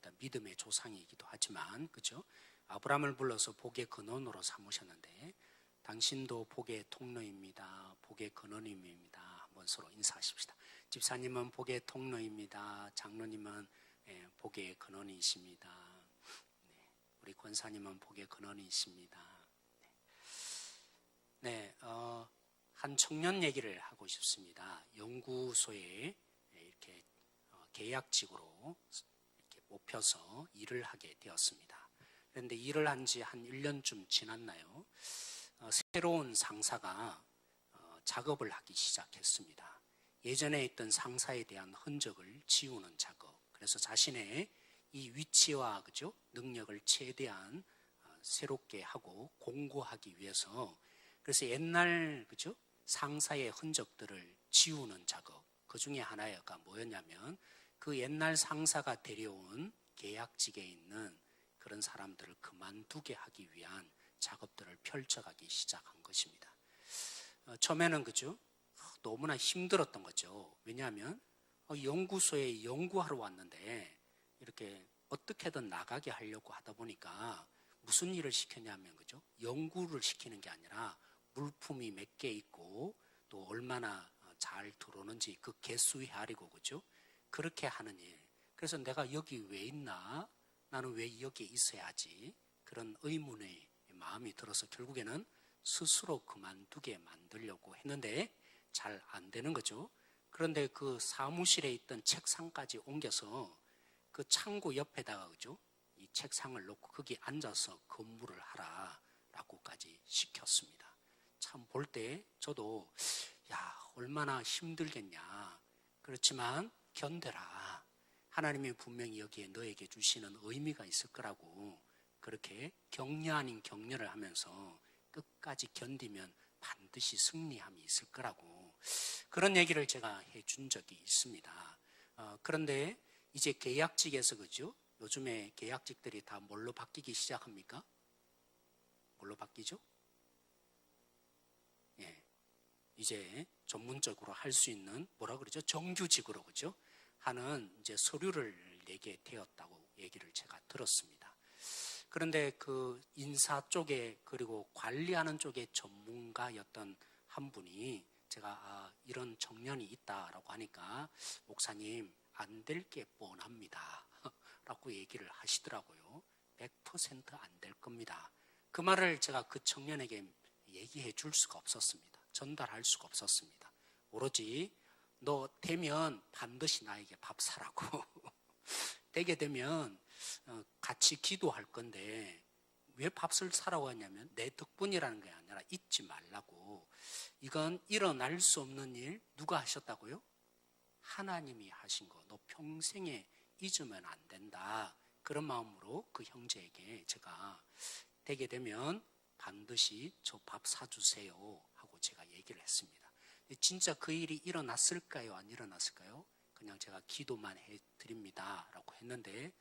일단 믿음의 조상이기도 하지만, 그죠? 아브라함을 불러서 복의 근원으로 삼으셨는데, 당신도 복의 통로입니다. 복의 근원입니다. 한번 서로 인사하십시다. 집사님은 복의 통로입니다. 장로님은 복의 근원이십니다. 네, 우리 권사님은 복의 근원이십니다. 네, 한 청년 얘기를 하고 싶습니다. 연구소에 이렇게 계약직으로 이렇게 뽑혀서 일을 하게 되었습니다. 그런데 일을 한 지 한 1년쯤 지났나요? 새로운 상사가 작업을 하기 시작했습니다. 예전에 있던 상사에 대한 흔적을 지우는 작업. 그래서 자신의 이 위치와 그죠? 능력을 최대한 새롭게 하고 공고하기 위해서, 그래서 옛날 그죠? 상사의 흔적들을 지우는 작업. 그 중에 하나가 뭐였냐면 그 옛날 상사가 데려온 계약직에 있는 그런 사람들을 그만두게 하기 위한 작업들을 펼쳐가기 시작한 것입니다. 처음에는 그죠? 너무나 힘들었던 거죠. 왜냐하면 연구소에 연구하러 왔는데 이렇게 어떻게든 나가게 하려고 하다 보니까 무슨 일을 시켰냐면 그죠? 연구를 시키는 게 아니라 물품이 몇 개 있고 또 얼마나 잘 들어오는지 그 개수 헤아리고 그죠? 그렇게 하는 일. 그래서 내가 여기 왜 있나? 나는 왜 여기 있어야지? 그런 의문의 마음이 들어서 결국에는 스스로 그만두게 만들려고 했는데 잘 안 되는 거죠. 그런데 그 사무실에 있던 책상까지 옮겨서 그 창고 옆에다가 그죠? 이 책상을 놓고 거기 앉아서 근무를 하라라고까지 시켰습니다. 참 볼 때 저도 얼마나 힘들겠냐. 그렇지만 견뎌라. 하나님이 분명히 여기에 너에게 주시는 의미가 있을 거라고 그렇게 격려 아닌 격려를 하면서 끝까지 견디면 반드시 승리함이 있을 거라고 그런 얘기를 제가 해준 적이 있습니다. 그런데 이제 계약직에서 그죠? 요즘에 계약직들이 다 뭘로 바뀌기 시작합니까? 뭘로 바뀌죠? 예, 이제 전문적으로 할 수 있는 뭐라 그러죠? 정규직으로 그죠? 하는 이제 서류를 내게 되었다고 얘기를 제가 들었습니다. 그런데 그 인사 쪽에 그리고 관리하는 쪽에 전문가였던 한 분이 제가 이런 청년이 있다라고 하니까 목사님 안 될 게 뻔합니다 라고 얘기를 하시더라고요. 100% 안 될 겁니다. 그 말을 제가 그 청년에게 얘기해 줄 수가 없었습니다. 전달할 수가 없었습니다. 오로지 너 되면 반드시 나에게 밥 사라고 되게 되면 같이 기도할 건데 왜 밥을 사라고 하냐면 내 덕분이라는 게 아니라 잊지 말라고. 이건 일어날 수 없는 일. 누가 하셨다고요? 하나님이 하신 거. 너 평생에 잊으면 안 된다. 그런 마음으로 그 형제에게 제가 되게 되면 반드시 저 밥 사주세요 하고 제가 얘기를 했습니다. 진짜 그 일이 일어났을까요? 안 일어났을까요? 그냥 제가 기도만 해드립니다 라고 했는데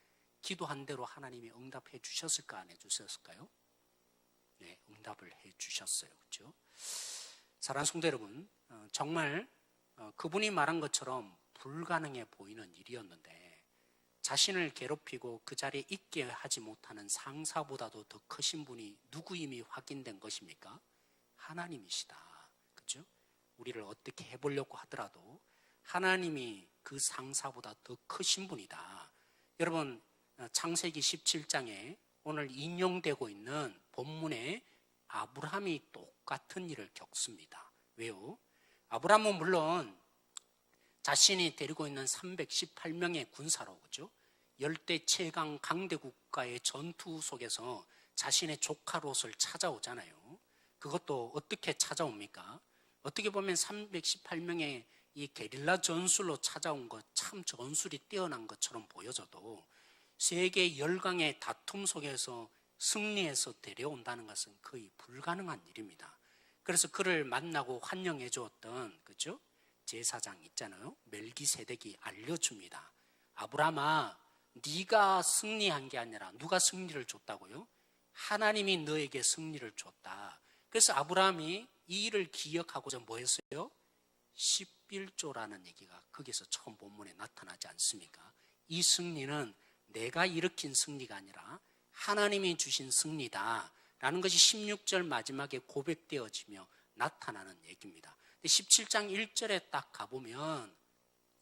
기도한 대로 하나님이 응답해 주셨을까 안 해 주셨을까요? 네, 응답을 해 주셨어요. 그렇죠? 사랑하는 성도 여러분, 정말 그분이 말한 것처럼 불가능해 보이는 일이었는데 자신을 괴롭히고 그 자리에 있게 하지 못하는 상사보다도 더 크신 분이 누구임이 확인된 것입니까? 하나님이시다. 그렇죠? 우리를 어떻게 해보려고 하더라도 하나님이 그 상사보다 더 크신 분이다. 여러분, 창세기 17장에 오늘 인용되고 있는 본문에 아브라함이 똑같은 일을 겪습니다. 왜요? 아브라함은 물론 자신이 데리고 있는 318명의 군사로 그죠? 열대 최강 강대 국가의 전투 속에서 자신의 조카 롯을 찾아오잖아요. 그것도 어떻게 찾아옵니까? 어떻게 보면 318명의 이 게릴라 전술로 찾아온 것 참 전술이 뛰어난 것처럼 보여져도 세계 열강의 다툼 속에서 승리해서 데려온다는 것은 거의 불가능한 일입니다. 그래서 그를 만나고 환영해 주었던 그죠? 제사장 있잖아요. 멜기세덱이 알려줍니다. 아브라함아, 네가 승리한 게 아니라 누가 승리를 줬다고요? 하나님이 너에게 승리를 줬다. 그래서 아브라함이 이 일을 기억하고자 뭐 했어요? 11조라는 얘기가 거기서 처음 본문에 나타나지 않습니까? 이 승리는 내가 일으킨 승리가 아니라 하나님이 주신 승리다라는 것이 16절 마지막에 고백되어지며 나타나는 얘기입니다. 17장 1절에 딱 가보면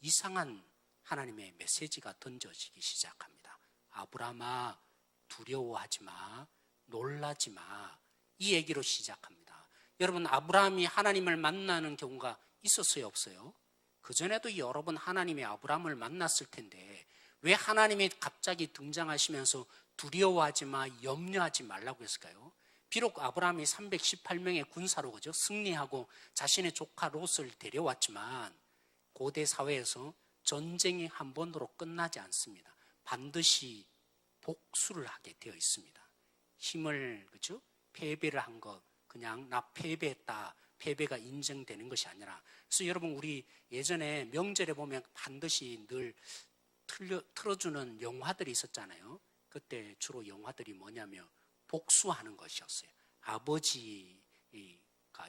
이상한 하나님의 메시지가 던져지기 시작합니다. 아브라함아, 두려워하지 마, 놀라지 마. 이 얘기로 시작합니다. 여러분, 아브라함이 하나님을 만나는 경우가 있었어요, 없어요? 그전에도 여러 번 하나님이 아브라함을 만났을 텐데 왜 하나님이 갑자기 등장하시면서 두려워하지 마, 염려하지 말라고 했을까요? 비록 아브라함이 318명의 군사로 그죠? 승리하고 자신의 조카 롯을 데려왔지만 고대 사회에서 전쟁이 한 번으로 끝나지 않습니다. 반드시 복수를 하게 되어 있습니다. 힘을 그죠? 패배를 한 것, 그냥 나 패배했다, 패배가 인정되는 것이 아니라. 그래서 여러분, 우리 예전에 명절에 보면 반드시 늘 틀어주는 영화들이 있었잖아요. 그때 주로 영화들이 뭐냐면 복수하는 것이었어요. 아버지가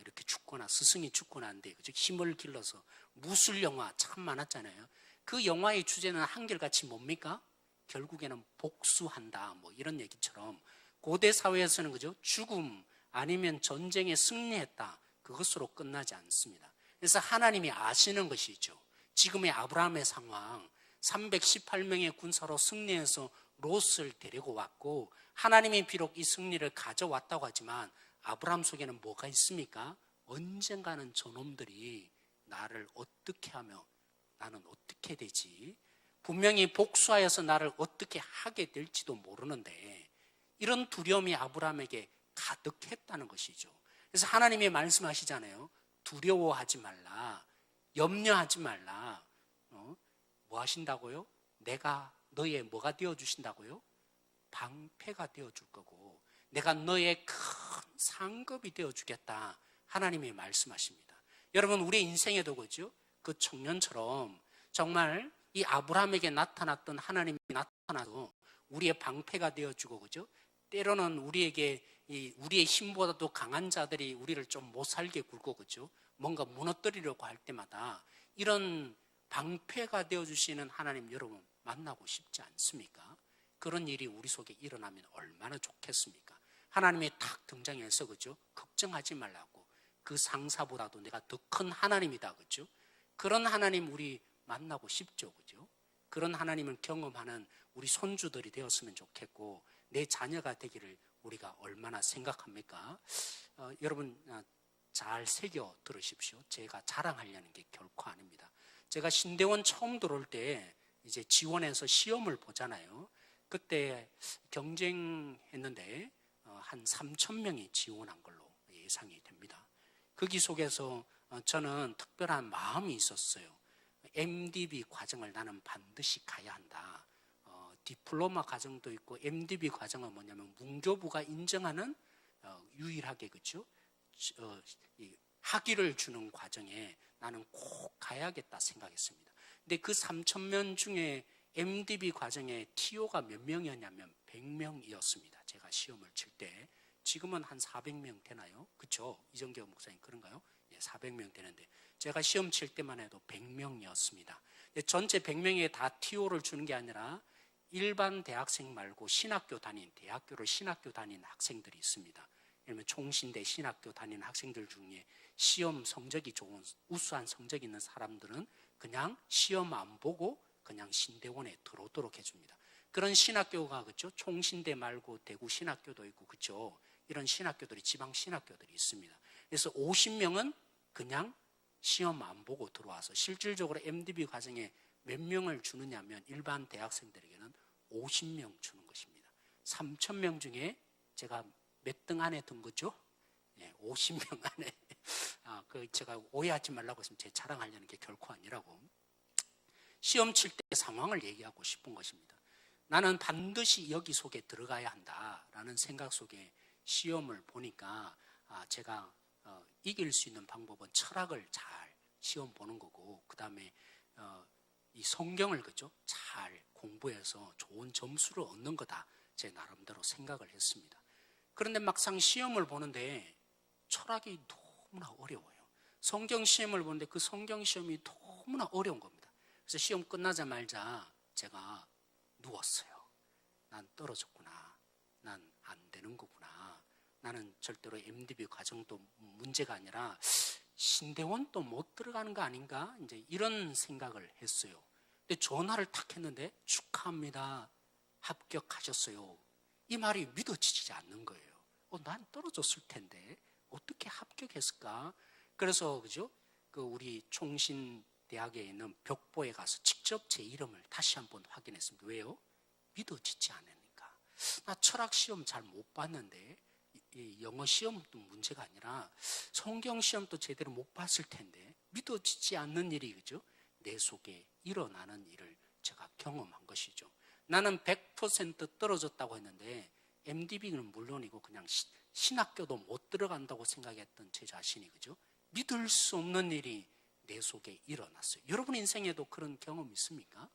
이렇게 죽거나 스승이 죽거나 한데 그죠? 힘을 길러서 무술 영화 참 많았잖아요. 그 영화의 주제는 한결같이 뭡니까? 결국에는 복수한다, 뭐 이런 얘기처럼 고대 사회에서는 그죠? 죽음 아니면 전쟁에 승리했다, 그것으로 끝나지 않습니다. 그래서 하나님이 아시는 것이죠. 지금의 아브라함의 상황, 318명의 군사로 승리해서 롯을 데리고 왔고 하나님이 비록 이 승리를 가져왔다고 하지만 아브라함 속에는 뭐가 있습니까? 언젠가는 저놈들이 나를 어떻게 하며 나는 어떻게 되지? 분명히 복수하여서 나를 어떻게 하게 될지도 모르는데 이런 두려움이 아브라함에게 가득했다는 것이죠. 그래서 하나님이 말씀하시잖아요. 두려워하지 말라, 염려하지 말라. 뭐 하신다고요? 내가 너의 뭐가 되어주신다고요? 방패가 되어줄 거고 내가 너의 큰 상급이 되어주겠다, 하나님이 말씀하십니다. 여러분, 우리 인생에도 그죠? 그 청년처럼 정말 이 아브라함에게 나타났던 하나님이 나타나서 우리의 방패가 되어주고 그죠? 때로는 우리에게 우리의 힘보다도 강한 자들이 우리를 좀 못 살게 굴고 그죠? 뭔가 무너뜨리려고 할 때마다 이런 방패가 되어주시는 하나님 여러분 만나고 싶지 않습니까? 그런 일이 우리 속에 일어나면 얼마나 좋겠습니까? 하나님이 탁 등장해서 그죠? 걱정하지 말라고, 그 상사보다도 내가 더 큰 하나님이다 그죠? 그런 하나님 우리 만나고 싶죠 그죠? 그런 하나님을 경험하는 우리 손주들이 되었으면 좋겠고 내 자녀가 되기를 우리가 얼마나 생각합니까? 여러분 잘 새겨 들으십시오. 제가 자랑하려는 게 결코 아닙니다. 제가 신대원 처음 들어올 때 이제 지원해서 시험을 보잖아요. 그때 경쟁했는데 한 3,000명이 지원한 걸로 예상이 됩니다. 거기 속에서 저는 특별한 마음이 있었어요. MDB 과정을 나는 반드시 가야 한다. 디플로마 과정도 있고 MDB 과정은 뭐냐면 문교부가 인정하는 유일하게 그렇죠? 학위를 주는 과정에 나는 꼭 가야겠다 생각했습니다. 근데 그 3,000명 중에 MDB 과정에 TO가 몇 명이었냐면 100명이었습니다. 제가 시험을 칠 때. 지금은 한 400명 되나요? 그렇죠? 이정교 목사님 그런가요? 예, 400명 되는데 제가 시험 칠 때만 해도 100명이었습니다. 전체 100명에 다 TO를 주는 게 아니라 일반 대학생 말고 신학교 다닌, 대학교를 신학교 다닌 학생들이 있습니다. 예를 들면 총신대 신학교 다니는 학생들 중에 시험 성적이 좋은, 우수한 성적이 있는 사람들은 그냥 시험 안 보고 그냥 신대원에 들어오도록 해줍니다. 그런 신학교가 그렇죠? 총신대 말고 대구 신학교도 있고 그렇죠? 이런 신학교들이 지방 신학교들이 있습니다. 그래서 50명은 그냥 시험 안 보고 들어와서 실질적으로 MDB 과정에 몇 명을 주느냐면 일반 대학생들에게는 50명 주는 것입니다. 3,000명 중에 제가 몇 등 안에 든 거죠? 네, 50명 안에. 제가 오해하지 말라고 했으면 제 자랑하려는 게 결코 아니라고. 시험 칠 때 상황을 얘기하고 싶은 것입니다. 나는 반드시 여기 속에 들어가야 한다라는 생각 속에 시험을 보니까 제가 이길 수 있는 방법은 철학을 잘 시험 보는 거고 그 다음에 이 성경을 그죠? 잘 공부해서 좋은 점수를 얻는 거다. 제 나름대로 생각을 했습니다. 그런데 막상 시험을 보는데 철학이 너무나 어려워요. 성경 시험을 보는데 그 성경 시험이 너무나 어려운 겁니다. 그래서 시험 끝나자마자 제가 누웠어요. 떨어졌구나. 난 안 되는 거구나. 나는 절대로 MDB 과정도 문제가 아니라 신대원도 못 들어가는 거 아닌가? 이제 이런 생각을 했어요. 근데 전화를 탁 했는데 축하합니다. 합격하셨어요. 이 말이 믿어지지 않는 거예요. 난 떨어졌을 텐데 어떻게 합격했을까? 그래서 그죠? 우리 총신대학에 있는 벽보에 가서 직접 제 이름을 다시 한번 확인했습니다. 왜요? 믿어지지 않으니까. 나 철학 시험 잘 못 봤는데 영어 시험도 문제가 아니라 성경 시험도 제대로 못 봤을 텐데 믿어지지 않는 일이 그죠? 내 속에 일어나는 일을 제가 경험한 것이죠. 나는 100% 떨어졌다고 했는데 MDB는 물론이고 그냥 신학교도 못 들어간다고 생각했던 제 자신이 그죠? 믿을 수 없는 일이 내 속에 일어났어요. 여러분 인생에도 그런 경험 있습니까?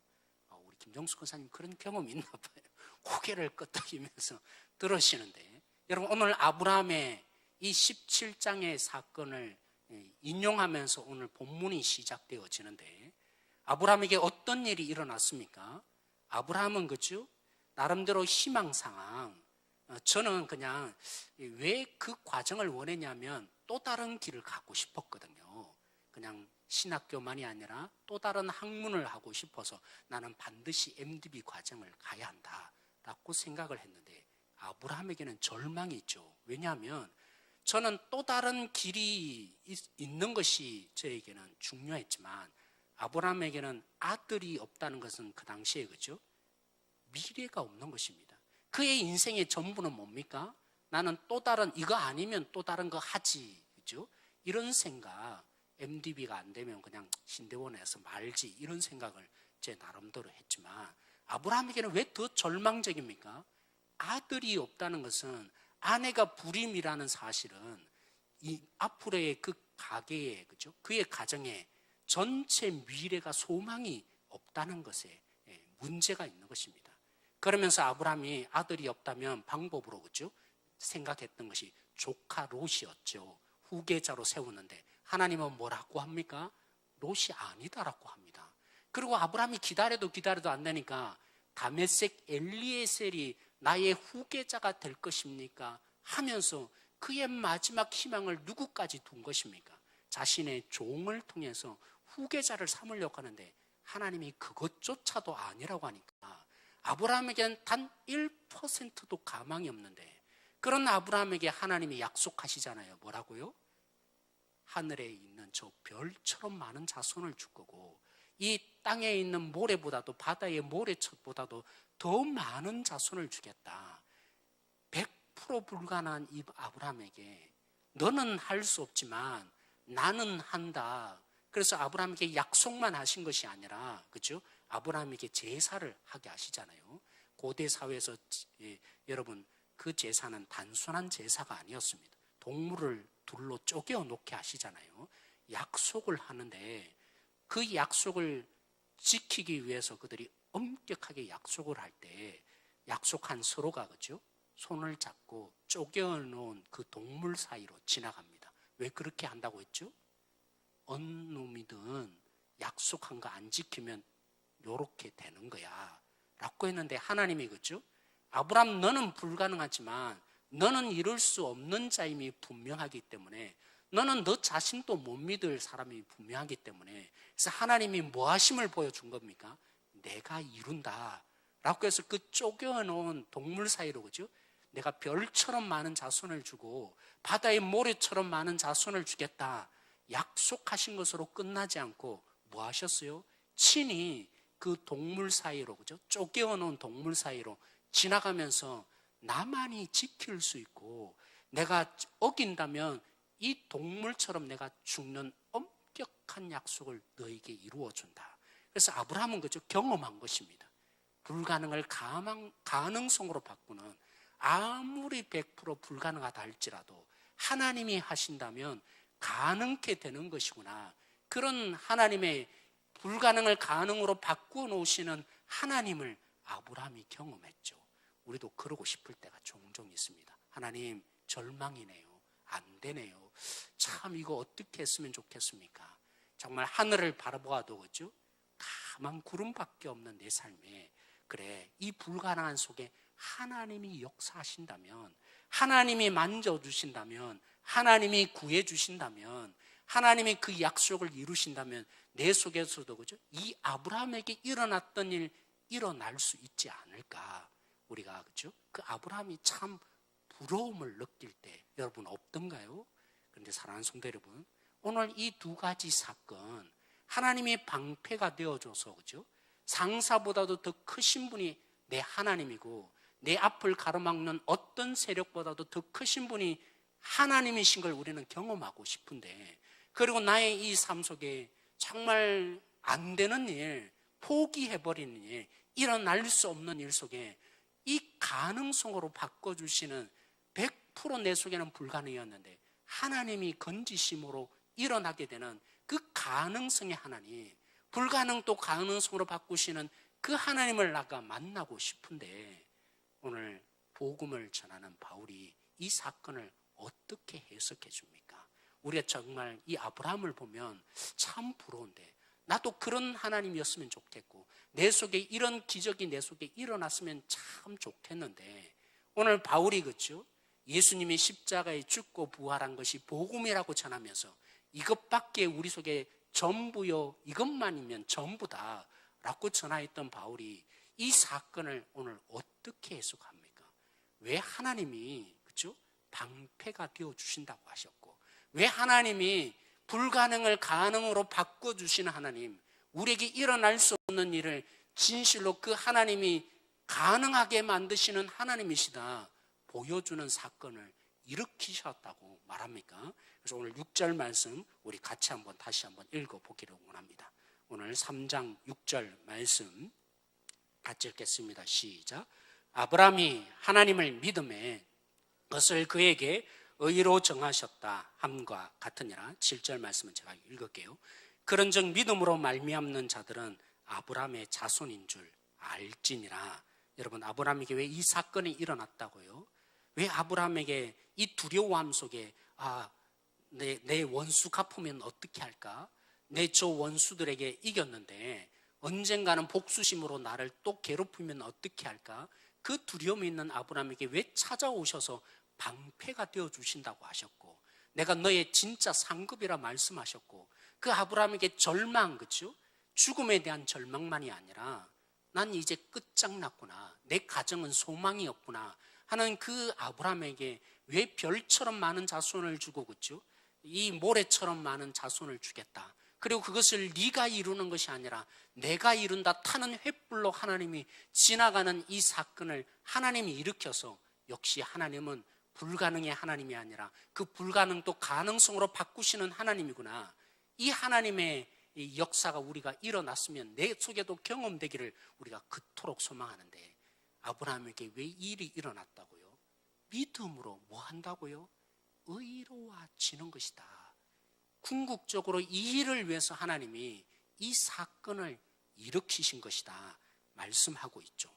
우리 김정수 권사님 그런 경험 있나 봐요. 고개를 끄덕이면서 들으시는데 여러분 오늘 아브라함의 이 17장의 사건을 인용하면서 오늘 본문이 시작되어지는데 아브라함에게 어떤 일이 일어났습니까? 아브라함은 그죠? 나름대로 희망상황 저는 그냥 왜 그 과정을 원했냐면 또 다른 길을 가고 싶었거든요. 그냥 신학교만이 아니라 또 다른 학문을 하고 싶어서 나는 반드시 MDB 과정을 가야 한다라고 생각을 했는데 아브라함에게는 절망이 있죠. 왜냐하면 저는 또 다른 길이 있는 것이 저에게는 중요했지만 아브라함에게는 아들이 없다는 것은 그 당시에 그죠? 미래가 없는 것입니다. 그의 인생의 전부는 뭡니까? 나는 또 다른 이거 아니면 또 다른 거 하지, 그죠? 이런 생각, MDB가 안 되면 그냥 신대원에서 말지 이런 생각을 제 나름대로 했지만 아브라함에게는 왜 더 절망적입니까? 아들이 없다는 것은 아내가 불임이라는 사실은 이 앞으로의 그 가계에 그죠? 그의 가정에 전체 미래가 소망이 없다는 것에 문제가 있는 것입니다. 그러면서 아브라함이 아들이 없다면 방법으로 그죠? 생각했던 것이 조카 롯이었죠. 후계자로 세우는데 하나님은 뭐라고 합니까? 롯이 아니다라고 합니다. 그리고 아브라함이 기다려도 안 되니까 다메섹 엘리에셀이 나의 후계자가 될 것입니까? 하면서 그의 마지막 희망을 누구까지 둔 것입니까? 자신의 종을 통해서 후계자를 삼으려고 하는데 하나님이 그것조차도 아니라고 하니까 아브라함에게는 단 1%도 가망이 없는데 그런 아브라함에게 하나님이 약속하시잖아요. 뭐라고요? 하늘에 있는 저 별처럼 많은 자손을 줄 거고 이 땅에 있는 모래보다도 바다의 모래첩보다도 더 많은 자손을 주겠다. 100% 불가능한 이 아브라함에게 너는 할 수 없지만 나는 한다. 그래서 아브라함에게 약속만 하신 것이 아니라 그렇죠? 아브라함에게 제사를 하게 하시잖아요. 고대 사회에서 여러분 그 제사는 단순한 제사가 아니었습니다. 동물을 둘로 쪼개어 놓게 하시잖아요. 약속을 하는데 그 약속을 지키기 위해서 그들이 엄격하게 약속을 할 때 약속한 서로가 그죠? 손을 잡고 쪼개어 놓은 그 동물 사이로 지나갑니다. 왜 그렇게 한다고 했죠? 어느 놈이든 약속한 거 안 지키면 요렇게 되는 거야 라고 했는데 하나님이 그죠? 아브람 너는 불가능하지만 너는 이룰 수 없는 자임이 분명하기 때문에 너는 너 자신도 못 믿을 사람이 분명하기 때문에 그래서 하나님이 뭐 하심을 보여준 겁니까? 내가 이룬다 라고 해서 그 쪼개어놓은 동물 사이로 그죠? 내가 별처럼 많은 자손을 주고 바다의 모래처럼 많은 자손을 주겠다 약속하신 것으로 끝나지 않고 뭐 하셨어요? 친히 그 동물 사이로 그죠? 쪼개어놓은 동물 사이로 지나가면서 나만이 지킬 수 있고 내가 어긴다면 이 동물처럼 내가 죽는 엄격한 약속을 너에게 이루어준다. 그래서 아브라함은 그저 경험한 것입니다. 불가능을 가능성으로 바꾸는 아무리 100% 불가능하다 할지라도 하나님이 하신다면 가능케 되는 것이구나. 그런 하나님의 불가능을 가능으로 바꾸어 놓으시는 하나님을 아브라함이 경험했죠. 우리도 그러고 싶을 때가 종종 있습니다. 하나님 절망이네요. 안 되네요. 참 이거 어떻게 했으면 좋겠습니까? 정말 하늘을 바라보아도 그죠? 가만 구름밖에 없는 내 삶에 그래 이 불가능한 속에 하나님이 역사하신다면, 하나님이 만져주신다면, 하나님이 구해주신다면, 하나님이 그 약속을 이루신다면 내 속에서도 그죠? 이 아브라함에게 일어났던 일 일어날 수 있지 않을까? 우리가 그죠? 그 아브라함이 참 부러움을 느낄 때 여러분 없던가요? 그런데 사랑하는 성도 여러분, 오늘 이 두 가지 사건, 하나님이 방패가 되어줘서 그죠? 상사보다도 더 크신 분이 내 하나님이고, 내 앞을 가로막는 어떤 세력보다도 더 크신 분이 하나님이신 걸 우리는 경험하고 싶은데, 그리고 나의 이 삶 속에 정말 안 되는 일, 포기해버리는 일, 일어날 수 없는 일 속에 이 가능성으로 바꿔주시는 100% 내 속에는 불가능이었는데 하나님이 건지심으로 일어나게 되는 그 가능성의 하나님, 불가능 또 가능성으로 바꾸시는 그 하나님을 나가 만나고 싶은데, 오늘 복음을 전하는 바울이 이 사건을 어떻게 해석해 줍니까? 우리가 정말 이 아브라함을 보면 참 부러운데, 나도 그런 하나님이었으면 좋겠고, 내 속에 이런 기적이 내 속에 일어났으면 참 좋겠는데, 오늘 바울이 그렇죠? 예수님이 십자가에 죽고 부활한 것이 복음이라고 전하면서 이것밖에 우리 속에 전부요, 이것만이면 전부다 라고 전하였던 바울이 이 사건을 오늘 어떻게 해석합니까? 왜 하나님이 그렇죠? 방패가 되어주신다고 하셨고, 왜 하나님이 불가능을 가능으로 바꿔주시는 하나님, 우리에게 일어날 수 없는 일을 진실로 그 하나님이 가능하게 만드시는 하나님이시다 보여주는 사건을 일으키셨다고 말합니까? 그래서 오늘 6절 말씀 우리 같이 한번 다시 한번 읽어보기를 원합니다. 오늘 3장 6절 말씀 같이 읽겠습니다. 시작. 아브라함이 하나님을 믿음에 그것을 그에게 의로 정하셨다 함과 같으니라. 7절 말씀은 제가 읽을게요. 그런즉 믿음으로 말미암는 자들은 아브라함의 자손인 줄 알지니라. 여러분, 아브라함에게 왜 이 사건이 일어났다고요? 왜 아브라함에게 이 두려워함 속에 내 원수 갚으면 어떻게 할까? 내 저 원수들에게 이겼는데 언젠가는 복수심으로 나를 또 괴롭히면 어떻게 할까? 그 두려움이 있는 아브라함에게 왜 찾아오셔서 방패가 되어주신다고 하셨고, 내가 너의 진짜 상급이라 말씀하셨고, 그 아브라함에게 절망, 그렇죠? 죽음에 대한 절망만이 아니라 난 이제 끝장났구나, 내 가정은 소망이 없구나 하는 그 아브라함에게 왜 별처럼 많은 자손을 주고, 그렇죠? 이 모래처럼 많은 자손을 주겠다, 그리고 그것을 네가 이루는 것이 아니라 내가 이룬다 타는 횃불로 하나님이 지나가는 이 사건을 하나님이 일으켜서, 역시 하나님은 불가능의 하나님이 아니라 그 불가능도 가능성으로 바꾸시는 하나님이구나, 이 하나님의 이 역사가 우리가 일어났으면 내 속에도 경험되기를 우리가 그토록 소망하는데, 아브라함에게 왜 이 일이 일어났다고요? 믿음으로 뭐 한다고요? 의로워지는 것이다. 궁극적으로 이 일을 위해서 하나님이 이 사건을 일으키신 것이다 말씀하고 있죠.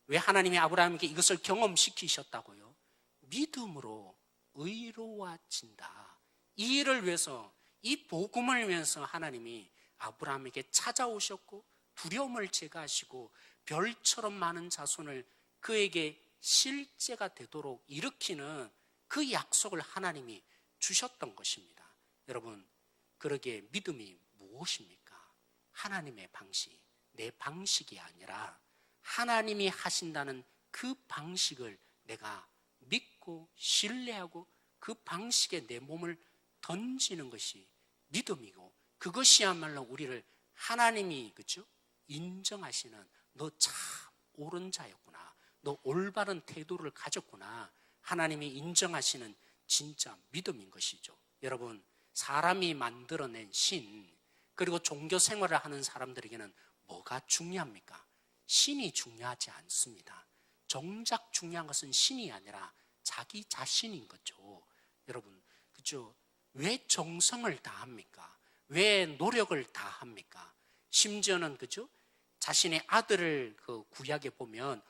왜 하나님이 아브라함에게 이것을 경험시키셨다고요? 믿음으로 의로워진다. 이 일을 위해서, 이 복음을 위해서 하나님이 아브라함에게 찾아오셨고 두려움을 제거하시고 별처럼 많은 자손을 그에게 실제가 되도록 일으키는 그 약속을 하나님이 주셨던 것입니다. 여러분, 그러기에 믿음이 무엇입니까? 하나님의 방식, 내 방식이 아니라 하나님이 하신다는 그 방식을 내가 믿고 신뢰하고 그 방식에 내 몸을 던지는 것이 믿음이고, 그것이야말로 우리를 하나님이 그렇죠? 인정하시는, 너 참 옳은 자였구나, 너 올바른 태도를 가졌구나, 하나님이 인정하시는 진짜 믿음인 것이죠. 여러분, 사람이 만들어낸 신, 그리고 종교 생활을 하는 사람들에게는 뭐가 중요합니까? 신이 중요하지 않습니다. 정작 중요한 것은 신이 아니라 자기 자신인 거죠. 여러분, 그죠? 왜 정성을 다합니까? 왜 노력을 다합니까? 심지어는 그죠? 자신의 아들을 그 구약에 보면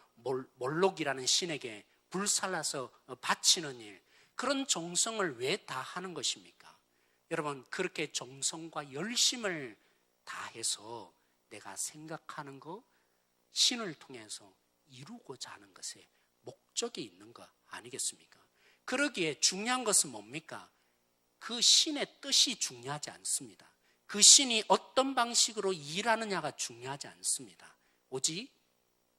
몰록이라는 신에게 불살라서 바치는 일, 그런 정성을 왜 다하는 것입니까? 여러분, 그렇게 정성과 열심을 다해서 내가 생각하는 거, 신을 통해서 이루고자 하는 것에 목적이 있는 거 아니겠습니까? 그러기에 중요한 것은 뭡니까? 그 신의 뜻이 중요하지 않습니다. 그 신이 어떤 방식으로 일하느냐가 중요하지 않습니다. 오직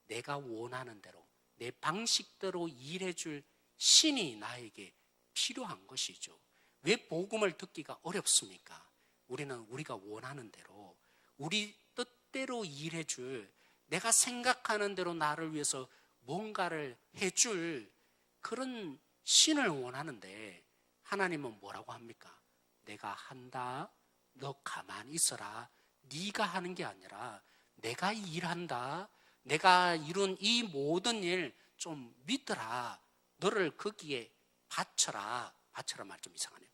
내가 원하는 대로 내 방식대로 일해줄 신이 나에게 필요한 것이죠. 왜 복음을 듣기가 어렵습니까? 우리는 우리가 원하는 대로 우리 뜻대로 일해줄, 내가 생각하는 대로 나를 위해서 뭔가를 해줄 그런 신을 원하는데 하나님은 뭐라고 합니까? 내가 한다, 너 가만히 있어라. 네가 하는 게 아니라 내가 일한다. 내가 이룬 이 모든 일 좀 믿어라. 너를 거기에 바쳐라. 바쳐라 말 좀 이상하네요.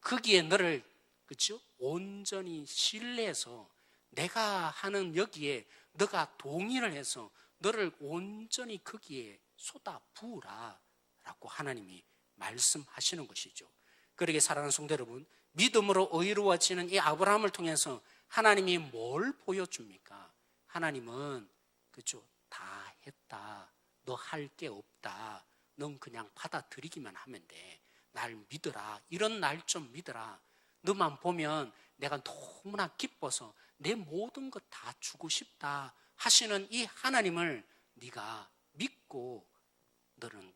거기에 너를 그렇죠? 온전히 신뢰해서 내가 하는 여기에 너가 동의를 해서 너를 온전히 거기에 쏟아 부으라 라고 하나님이 말씀하시는 것이죠. 그러게 사랑하는 성도 여러분, 믿음으로 의로워지는 이 아브라함을 통해서 하나님이 뭘 보여줍니까? 하나님은 그죠? 다 했다. 너 할 게 없다. 넌 그냥 받아들이기만 하면 돼. 날 믿어라. 이런 날 좀 믿어라. 너만 보면 내가 너무나 기뻐서 내 모든 것 다 주고 싶다 하시는 이 하나님을 네가 믿고 너는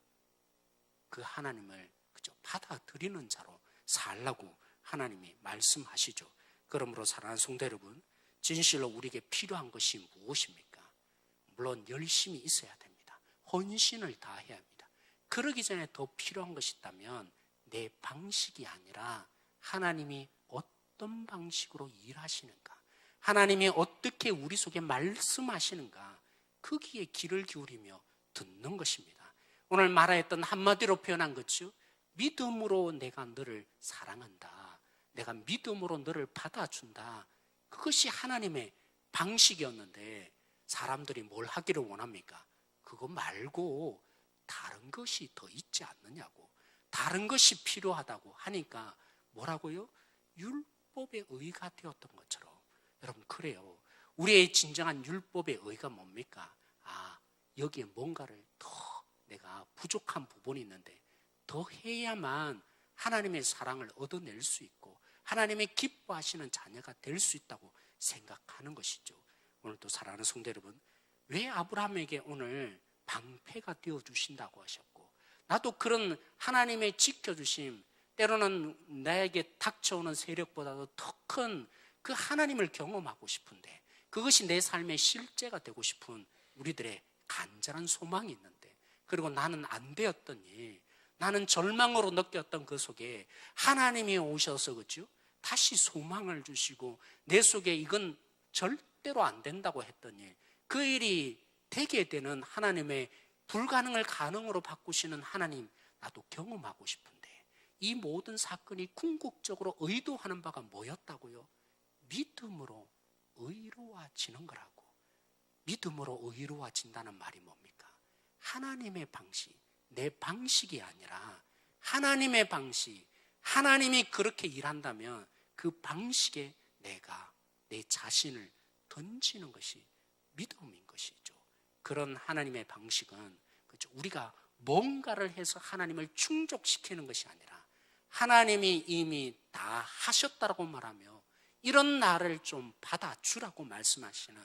그 하나님을 그죠? 받아들이는 자로 살라고 하나님이 말씀하시죠. 그러므로 사랑하는 성도 여러분, 진실로 우리에게 필요한 것이 무엇입니까? 물론 열심히 있어야 됩니다. 헌신을 다해야 합니다. 그러기 전에 더 필요한 것이 있다면 내 방식이 아니라 하나님이 어떤 방식으로 일하시는가, 하나님이 어떻게 우리 속에 말씀하시는가, 거기에 귀를 기울이며 듣는 것입니다. 오늘 말하였던 한마디로 표현한 것이죠. 믿음으로 내가 너를 사랑한다. 내가 믿음으로 너를 받아준다. 그것이 하나님의 방식이었는데 사람들이 뭘 하기를 원합니까? 그거 말고 다른 것이 더 있지 않느냐고, 다른 것이 필요하다고 하니까 뭐라고요? 율법의 의가 되었던 것처럼. 여러분 그래요. 우리의 진정한 율법의 의가 뭡니까? 여기에 뭔가를 더 내가 부족한 부분이 있는데 더 해야만 하나님의 사랑을 얻어낼 수 있고 하나님의 기뻐하시는 자녀가 될 수 있다고 생각하는 것이죠. 오늘 또 사랑하는 성도 여러분, 왜 아브라함에게 오늘 방패가 되어주신다고 하셨고, 나도 그런 하나님의 지켜주심, 때로는 나에게 닥쳐오는 세력보다도 더 큰 그 하나님을 경험하고 싶은데, 그것이 내 삶의 실제가 되고 싶은 우리들의 간절한 소망이 있는데, 그리고 나는 안 되었던 일, 나는 절망으로 느꼈던 그 속에 하나님이 오셔서 그죠? 다시 소망을 주시고 내 속에 이건 절대로 안 된다고 했던 일, 그 일이 되게 되는 하나님의 불가능을 가능으로 바꾸시는 하나님, 나도 경험하고 싶은데 이 모든 사건이 궁극적으로 의도하는 바가 뭐였다고요? 믿음으로 의로워지는 거라고. 믿음으로 의로워진다는 말이 뭡니까? 하나님의 방식, 내 방식이 아니라 하나님의 방식, 하나님이 그렇게 일한다면 그 방식에 내가 내 자신을 던지는 것이 믿음인 것이죠. 그런 하나님의 방식은 그렇죠? 우리가 뭔가를 해서 하나님을 충족시키는 것이 아니라 하나님이 이미 다 하셨다고 말하며 이런 나를 좀 받아주라고 말씀하시는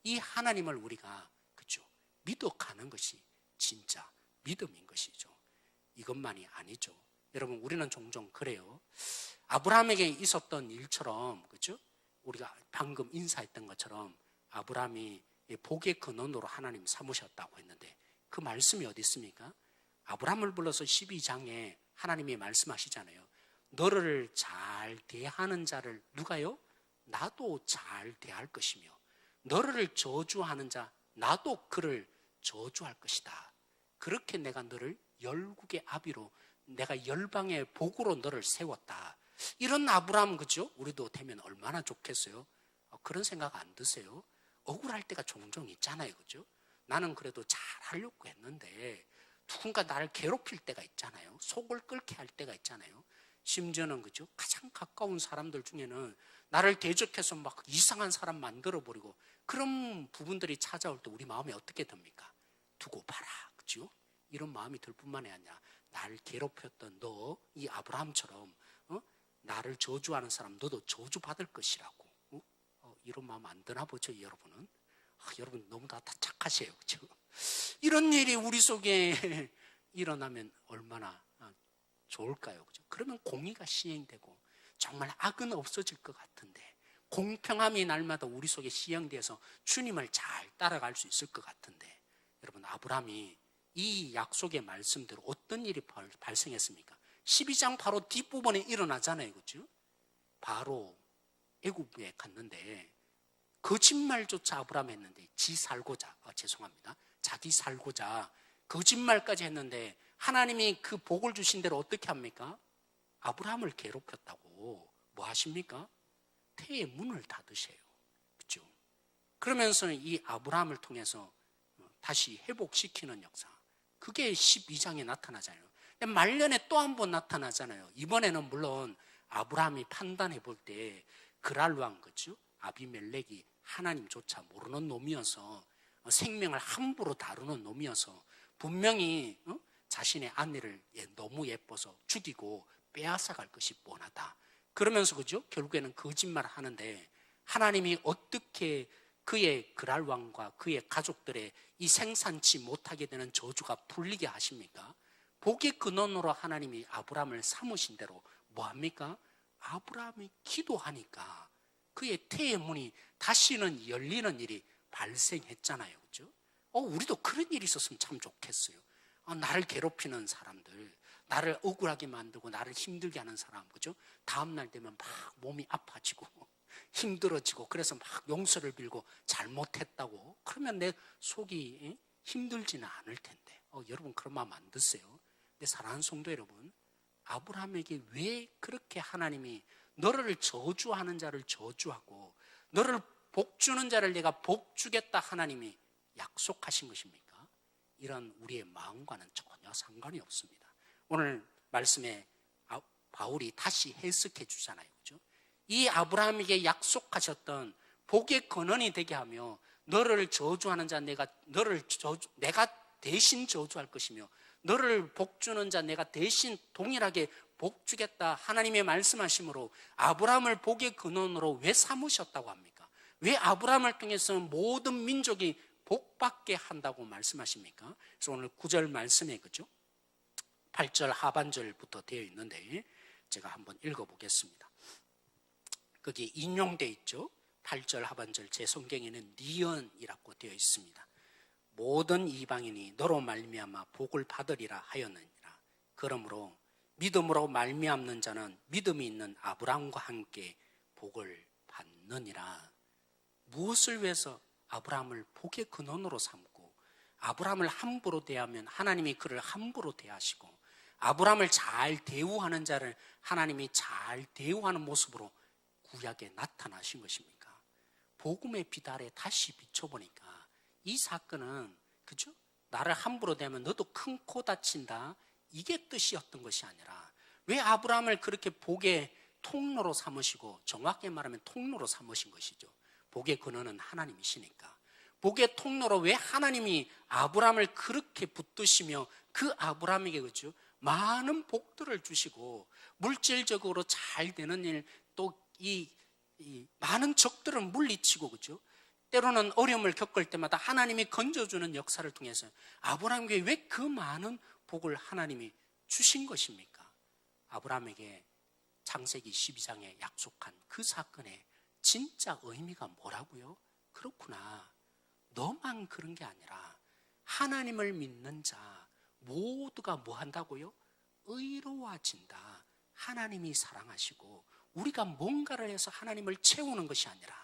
이 하나님을 우리가 그렇죠? 믿어가는 것이 진짜 믿음인 것이죠. 이것만이 아니죠. 여러분 우리는 종종 그래요. 아브라함에게 있었던 일처럼 그렇죠? 우리가 방금 인사했던 것처럼 아브라함이 복의 근원으로 하나님 삼으셨다고 했는데 그 말씀이 어디 있습니까? 아브라함을 불러서 12장에 하나님이 말씀하시잖아요. 너를 잘 대하는 자를 누가요? 나도 잘 대할 것이며 너를 저주하는 자 나도 그를 저주할 것이다. 그렇게 내가 너를 열국의 아비로 내가 열방의 복으로 너를 세웠다. 이런 아브라함 그죠? 우리도 되면 얼마나 좋겠어요? 그런 생각 안 드세요? 억울할 때가 종종 있잖아요. 그죠? 나는 그래도 잘 하려고 했는데 누군가 나를 괴롭힐 때가 있잖아요. 속을 끓게 할 때가 있잖아요. 심지어는 그죠? 가장 가까운 사람들 중에는 나를 대적해서 막 이상한 사람 만들어버리고 그런 부분들이 찾아올 때 우리 마음이 어떻게 됩니까? 두고 봐라. 그죠? 이런 마음이 들 뿐만이 아니라 나를 괴롭혔던 너, 이 아브라함처럼 나를 저주하는 사람 너도 저주받을 것이라고 이런 마음 안 드나 보죠, 여러분은? 여러분 너무 다 착하세요, 그렇죠? 이런 일이 우리 속에 일어나면 얼마나 좋을까요, 그죠? 그러면 공의가 시행되고 정말 악은 없어질 것 같은데, 공평함이 날마다 우리 속에 시행돼서 주님을 잘 따라갈 수 있을 것 같은데, 여러분 아브라함이 이 약속의 말씀대로 어떤 일이 발생했습니까? 12장 바로 뒷부분에 일어나잖아요, 그렇죠? 바로 애굽에 갔는데 거짓말조차 아브라함 했는데 자기 살고자 거짓말까지 했는데 하나님이 그 복을 주신 대로 어떻게 합니까? 아브라함을 괴롭혔다고 뭐 하십니까? 태의 문을 닫으세요, 그렇죠? 그러면서 이 아브라함을 통해서 다시 회복시키는 역사, 그게 12장에 나타나잖아요. 말년에 또 한 번 나타나잖아요. 이번에는 물론 아브라함이 판단해 볼 때 그랄 왕, 그렇죠? 아비멜렉이 하나님조차 모르는 놈이어서 생명을 함부로 다루는 놈이어서 분명히 자신의 아내를 너무 예뻐서 죽이고 빼앗아갈 것이 뻔하다. 그러면서 그죠? 결국에는 거짓말을 하는데 하나님이 어떻게 그의 그랄 왕과 그의 가족들의 이 생산치 못하게 되는 저주가 풀리게 하십니까? 복의 근원으로 하나님이 아브라함을 삼으신 대로 뭐합니까? 아브라함이 기도하니까 그의 태의 문이 다시는 열리는 일이 발생했잖아요, 그렇죠? 우리도 그런 일이 있었으면 참 좋겠어요. 나를 괴롭히는 사람들, 나를 억울하게 만들고 나를 힘들게 하는 사람, 그죠? 다음날 되면 막 몸이 아파지고 힘들어지고 그래서 막 용서를 빌고 잘못했다고 그러면 내 속이 힘들지는 않을 텐데 여러분 그런 마음 안 드세요? 근데 사랑하는 성도 여러분, 아브라함에게 왜 그렇게 하나님이 너를 저주하는 자를 저주하고 너를 복 주는 자를 내가 복 주겠다 하나님이 약속하신 것입니까? 이런 우리의 마음과는 전혀 상관이 없습니다. 오늘 말씀에 바울이 다시 해석해 주잖아요, 그렇죠? 이 아브라함에게 약속하셨던 복의 근원이 되게 하며 너를 저주하는 자 내가 대신 저주할 것이며 너를 복 주는 자 내가 대신 동일하게 복 주겠다 하나님의 말씀하심으로 아브라함을 복의 근원으로 왜 삼으셨다고 합니까? 왜 아브라함을 통해서 모든 민족이 복받게 한다고 말씀하십니까? 그래서 오늘 9절 말씀에 그죠? 8절 하반절부터 되어 있는데 제가 한번 읽어보겠습니다. 거기 인용되어 있죠. 8절 하반절 제 성경에는 니언이라고 되어 있습니다. 모든 이방인이 너로 말미암아 복을 받으리라 하였느니라. 그러므로 믿음으로 말미암는 자는 믿음이 있는 아브라함과 함께 복을 받느니라. 무엇을 위해서 아브라함을 복의 근원으로 삼고 아브라함을 함부로 대하면 하나님이 그를 함부로 대하시고 아브라함을 잘 대우하는 자를 하나님이 잘 대우하는 모습으로 구약에 나타나신 것입니까? 복음의 빛 아래 다시 비춰보니까 이 사건은 그죠? 나를 함부로 대하면 너도 큰 코 다친다, 이게 뜻이었던 것이 아니라 왜 아브라함을 그렇게 복의 통로로 삼으시고 정확히 말하면 통로로 삼으신 것이죠. 복의 근원은 하나님이시니까 복의 통로로 왜 하나님이 아브라함을 그렇게 붙드시며 그 아브라함에게 그죠? 많은 복들을 주시고 물질적으로 잘 되는 일, 또 이 많은 적들을 물리치고 그죠? 때로는 어려움을 겪을 때마다 하나님이 건져주는 역사를 통해서 아브라함에게 왜 그 많은 복을 하나님이 주신 것입니까? 아브라함에게 창세기 12장에 약속한 그 사건의 진짜 의미가 뭐라고요? 그렇구나, 너만 그런 게 아니라 하나님을 믿는 자 모두가 뭐 한다고요? 의로워진다. 하나님이 사랑하시고 우리가 뭔가를 해서 하나님을 채우는 것이 아니라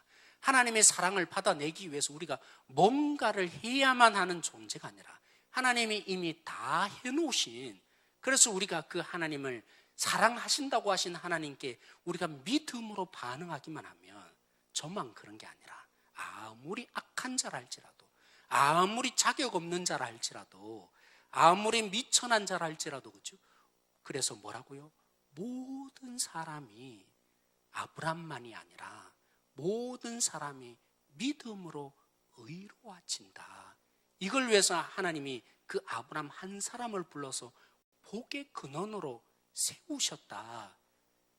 하나님의 사랑을 받아내기 위해서 우리가 뭔가를 해야만 하는 존재가 아니라 하나님이 이미 다 해놓으신, 그래서 우리가 그 하나님을 사랑하신다고 하신 하나님께 우리가 믿음으로 반응하기만 하면 저만 그런 게 아니라 아무리 악한 자라 할지라도 아무리 자격 없는 자라 할지라도 아무리 미천한 자라 할지라도 그죠? 그래서 뭐라고요? 모든 사람이 아브람만이 아니라 모든 사람이 믿음으로 의로워진다. 이걸 위해서 하나님이 그 아브라함 한 사람을 불러서 복의 근원으로 세우셨다.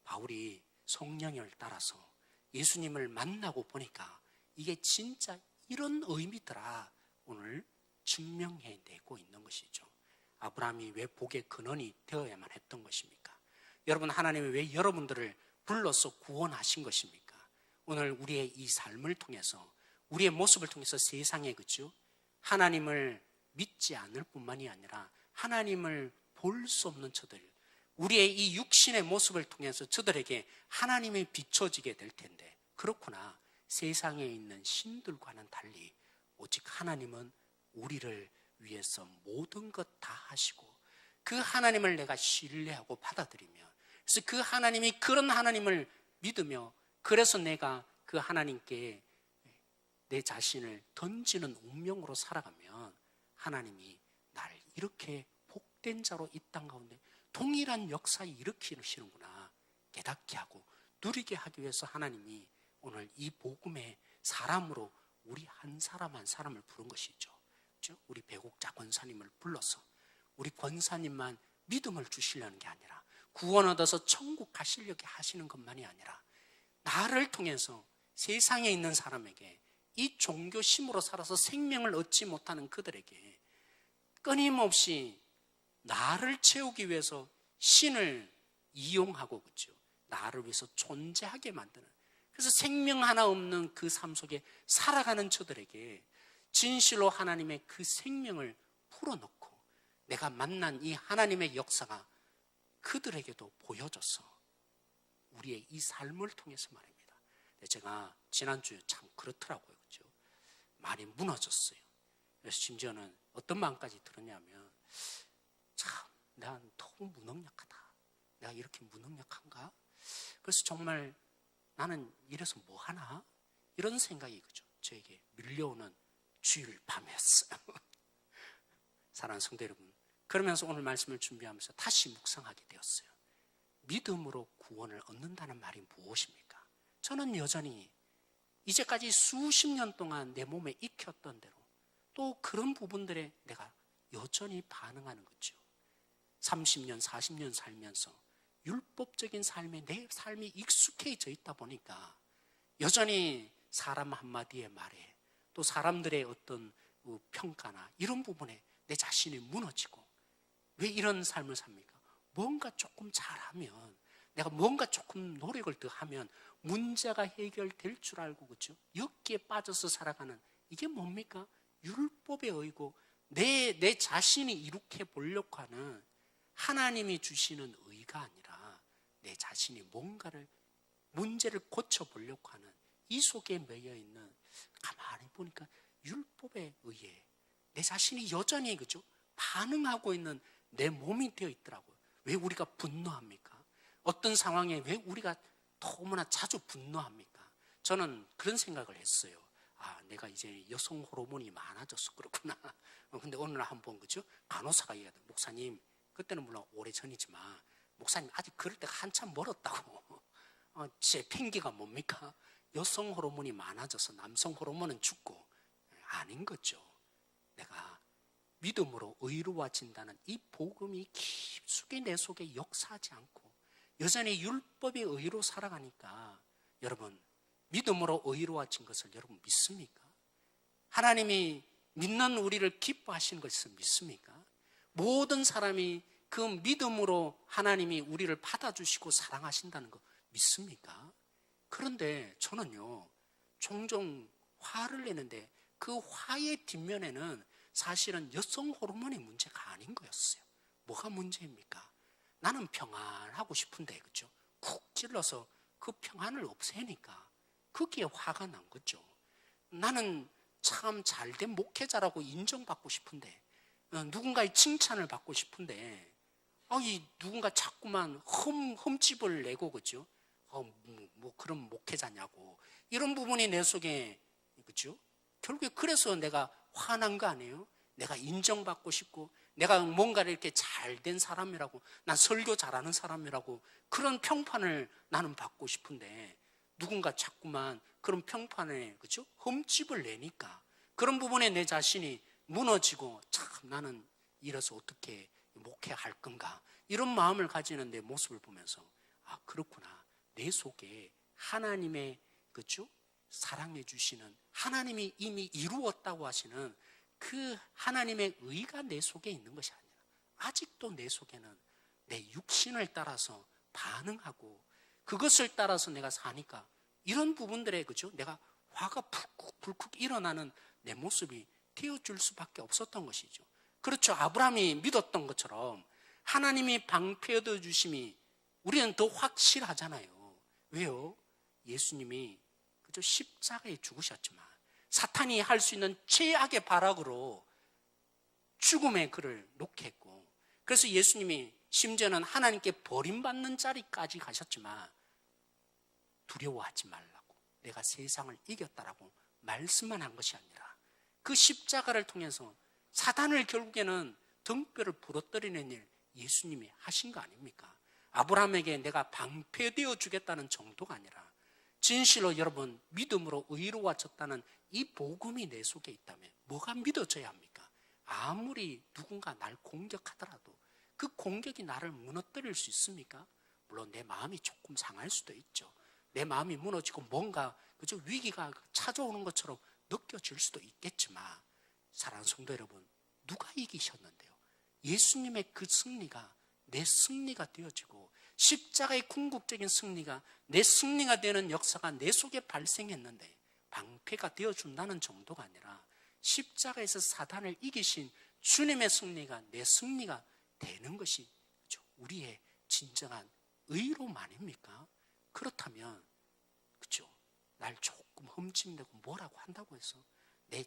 바울이 성령을 따라서 예수님을 만나고 보니까 이게 진짜 이런 의미더라. 오늘 증명해내고 있는 것이죠. 아브라함이 왜 복의 근원이 되어야만 했던 것입니까? 여러분, 하나님이 왜 여러분들을 불러서 구원하신 것입니까? 오늘 우리의 이 삶을 통해서, 우리의 모습을 통해서 세상에, 그죠? 하나님을 믿지 않을 뿐만이 아니라 하나님을 볼 수 없는 저들, 우리의 이 육신의 모습을 통해서 저들에게 하나님이 비춰지게 될 텐데, 그렇구나, 세상에 있는 신들과는 달리 오직 하나님은 우리를 위해서 모든 것 다 하시고, 그 하나님을 내가 신뢰하고 받아들이며, 그래서 그 하나님이 그런 하나님을 믿으며, 그래서 내가 그 하나님께 내 자신을 던지는 운명으로 살아가면 하나님이 나를 이렇게 복된 자로 이 땅 가운데 동일한 역사에 일으키시는구나 깨닫게 하고 누리게 하기 위해서 하나님이 오늘 이 복음의 사람으로 우리 한 사람 한 사람을 부른 것이죠. 우리 배국자 권사님을 불러서 우리 권사님만 믿음을 주시려는 게 아니라 구원 얻어서 천국 가시려게 하시는 것만이 아니라 나를 통해서 세상에 있는 사람에게 이 종교심으로 살아서 생명을 얻지 못하는 그들에게 끊임없이 나를 채우기 위해서 신을 이용하고, 그렇죠? 나를 위해서 존재하게 만드는, 그래서 생명 하나 없는 그 삶 속에 살아가는 저들에게 진실로 하나님의 그 생명을 풀어놓고 내가 만난 이 하나님의 역사가 그들에게도 보여줘서 우리의 이 삶을 통해서 말입니다. 제가 지난주에 참 그렇더라고요. 그렇죠? 많이 무너졌어요. 그래서 심지어는 어떤 마음까지 들었냐면, 참 내가 너무 무능력하다. 내가 이렇게 무능력한가? 그래서 정말 나는 이래서 뭐 하나? 이런 생각이, 그죠? 저에게 밀려오는 주일 밤이었어요. 사랑하는 성도 여러분, 그러면서 오늘 말씀을 준비하면서 다시 묵상하게 되었어요. 믿음으로 구원을 얻는다는 말이 무엇입니까? 저는 여전히 이제까지 수십 년 동안 내 몸에 익혔던 대로 또 그런 부분들에 내가 여전히 반응하는 거죠. 30년, 40년 살면서 율법적인 삶에 내 삶이 익숙해져 있다 보니까 여전히 사람 한마디의 말에 또 사람들의 어떤 평가나 이런 부분에 내 자신이 무너지고, 왜 이런 삶을 삽니까? 뭔가 조금 잘하면, 내가 뭔가 조금 노력을 더 하면 문제가 해결될 줄 알고, 그렇죠? 여기에 빠져서 살아가는, 이게 뭡니까? 율법에 의고 내 자신이 이룩해 보려고 하는 하나님이 주시는 의가 아니라 내 자신이 뭔가를, 문제를 고쳐보려고 하는 이 속에 매여 있는, 가만히 보니까 율법에 의해 내 자신이 여전히, 그죠? 반응하고 있는 내 몸이 되어 있더라고요. 왜 우리가 분노합니까? 어떤 상황에 왜 우리가 너무나 자주 분노합니까? 저는 그런 생각을 했어요. 아, 내가 이제 여성 호르몬이 많아져서 그렇구나. 근데 오늘 한번, 그죠? 간호사가 얘기하더라고요. 목사님, 그때는 물론 오래전이지만 목사님 아직 그럴 때가 한참 멀었다고. 제 핑계가 뭡니까? 여성 호르몬이 많아져서 남성 호르몬은 죽고, 아닌 거죠. 내가 믿음으로 의로워진다는 이 복음이 깊숙이 내 속에 역사하지 않고 여전히 율법의 의로 살아가니까, 여러분, 믿음으로 의로워진 것을 여러분 믿습니까? 하나님이 믿는 우리를 기뻐하시는 것을 믿습니까? 모든 사람이 그 믿음으로 하나님이 우리를 받아주시고 사랑하신다는 거 믿습니까? 그런데 저는요, 종종 화를 내는데 그 화의 뒷면에는 사실은 여성 호르몬의 문제가 아닌 거였어요. 뭐가 문제입니까? 나는 평안하고 싶은데, 그렇죠? 쿡 찔러서 그 평안을 없애니까 거기에 화가 난 거죠. 나는 참 잘된 목회자라고 인정받고 싶은데, 누군가의 칭찬을 받고 싶은데, 이 누군가 자꾸만 흠집을 내고, 그죠? 뭐 그런 목회자냐고, 이런 부분이 내 속에, 그죠? 결국에 그래서 내가 화난 거 아니에요? 내가 인정받고 싶고, 내가 뭔가를 이렇게 잘된 사람이라고, 난 설교 잘하는 사람이라고 그런 평판을 나는 받고 싶은데, 누군가 자꾸만 그런 평판에, 그죠? 흠집을 내니까 그런 부분에 내 자신이 무너지고 참 나는 이래서 어떻게 목회할 건가 이런 마음을 가지는 내 모습을 보면서 아 그렇구나 내 속에 하나님의 그죠? 사랑해 주시는 하나님이 이미 이루었다고 하시는 그 하나님의 의가 내 속에 있는 것이 아니라 아직도 내 속에는 내 육신을 따라서 반응하고 그것을 따라서 내가 사니까 이런 부분들에 그죠? 내가 화가 불컥 일어나는 내 모습이 되어줄 수밖에 없었던 것이죠. 그렇죠. 아브라함이 믿었던 것처럼 하나님이 방패되어 주심이 우리는 더 확실하잖아요. 왜요? 예수님이 그저 십자가에 죽으셨지만 사탄이 할 수 있는 최악의 발악으로 죽음의 그를 놓게 했고 그래서 예수님이 심지어는 하나님께 버림받는 자리까지 가셨지만 두려워하지 말라고 내가 세상을 이겼다라고 말씀만 한 것이 아니라 그 십자가를 통해서 사단을 결국에는 등뼈를 부러뜨리는 일 예수님이 하신 거 아닙니까? 아브라함에게 내가 방패되어 주겠다는 정도가 아니라 진실로 여러분 믿음으로 의로워졌다는 이 복음이 내 속에 있다면 뭐가 믿어져야 합니까? 아무리 누군가 날 공격하더라도 그 공격이 나를 무너뜨릴 수 있습니까? 물론 내 마음이 조금 상할 수도 있죠. 내 마음이 무너지고 뭔가 그저 위기가 찾아오는 것처럼 느껴질 수도 있겠지만 사랑하는 성도 여러분 누가 이기셨는데요? 예수님의 그 승리가 내 승리가 되어지고 십자가의 궁극적인 승리가 내 승리가 되는 역사가 내 속에 발생했는데 방패가 되어준다는 정도가 아니라 십자가에서 사단을 이기신 주님의 승리가 내 승리가 되는 것이 우리의 진정한 의로움 아닙니까? 그렇다면 그죠? 날 조금 흠집내고 뭐라고 한다고 해서 내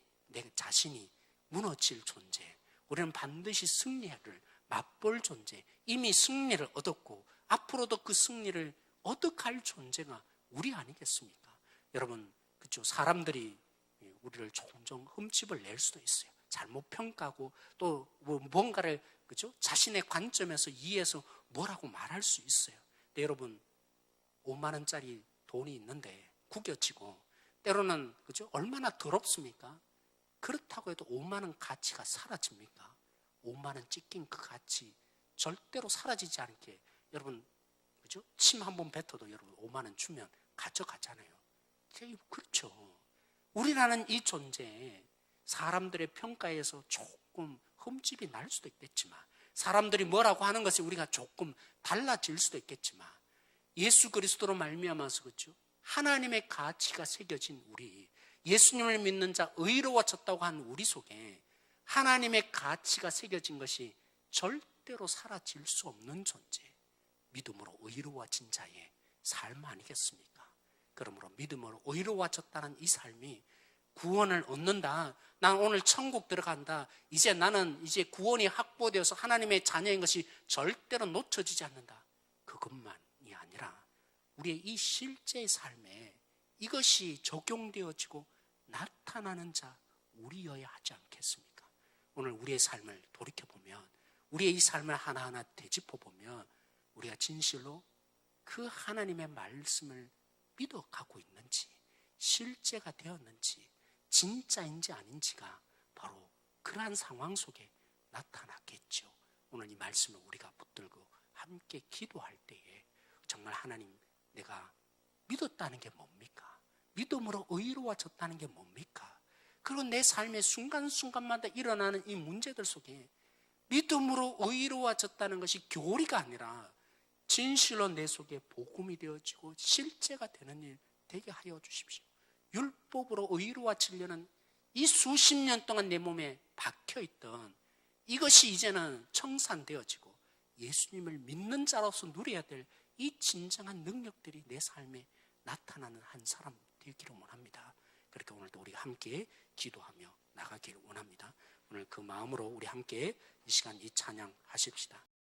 자신이 무너질 존재 우리는 반드시 승리를 맛볼 존재 이미 승리를 얻었고 앞으로도 그 승리를 얻어갈 존재가 우리 아니겠습니까? 여러분 그죠? 사람들이 우리를 종종 흠집을 낼 수도 있어요. 잘못 평가하고 또 뭔가를 그죠? 자신의 관점에서 이해해서 뭐라고 말할 수 있어요. 근데 여러분 5만 원짜리 돈이 있는데 구겨지고 때로는 그죠? 얼마나 더럽습니까? 그렇다고 해도 5만 원 가치가 사라집니까? 5만 원 찍힌 그 가치 절대로 사라지지 않게 여러분 그죠? 침 한 번 뱉어도 여러분 5만 원 주면 가져가잖아요. 그렇죠. 우리라는 이 존재에 사람들의 평가에서 조금 흠집이 날 수도 있겠지만 사람들이 뭐라고 하는 것이 우리가 조금 달라질 수도 있겠지만 예수 그리스도로 말미암아서 그렇죠? 하나님의 가치가 새겨진 우리 예수님을 믿는 자 의로워졌다고 하는 우리 속에 하나님의 가치가 새겨진 것이 절대로 사라질 수 없는 존재 믿음으로 의로워진 자의 삶 아니겠습니까? 그러므로 믿음으로 의로워졌다는 이 삶이 구원을 얻는다. 난 오늘 천국 들어간다. 이제 나는 이제 구원이 확보되어서 하나님의 자녀인 것이 절대로 놓쳐지지 않는다. 그것만이 아니라 우리의 이 실제 삶에 이것이 적용되어지고 나타나는 자 우리여야 하지 않겠습니까? 오늘 우리의 삶을 돌이켜보면 우리의 이 삶을 하나하나 되짚어보면 우리가 진실로 그 하나님의 말씀을 믿어가고 있는지 실제가 되었는지 진짜인지 아닌지가 바로 그러한 상황 속에 나타났겠죠. 오늘 이 말씀을 우리가 붙들고 함께 기도할 때에 정말 하나님 내가 믿었다는 게 뭡니까? 믿음으로 의로워졌다는 게 뭡니까? 그리고 내 삶의 순간순간마다 일어나는 이 문제들 속에 믿음으로 의로워졌다는 것이 교리가 아니라 진실로 내 속에 복음이 되어지고 실제가 되는 일 되게 하여 주십시오. 율법으로 의로워지려는 이 수십 년 동안 내 몸에 박혀있던 이것이 이제는 청산되어지고 예수님을 믿는 자로서 누려야 될 이 진정한 능력들이 내 삶에 나타나는 한 사람 되기를 원합니다. 그렇게 오늘도 우리가 함께 기도하며 나가기를 원합니다. 오늘 그 마음으로 우리 함께 이 시간 이 찬양 하십시다.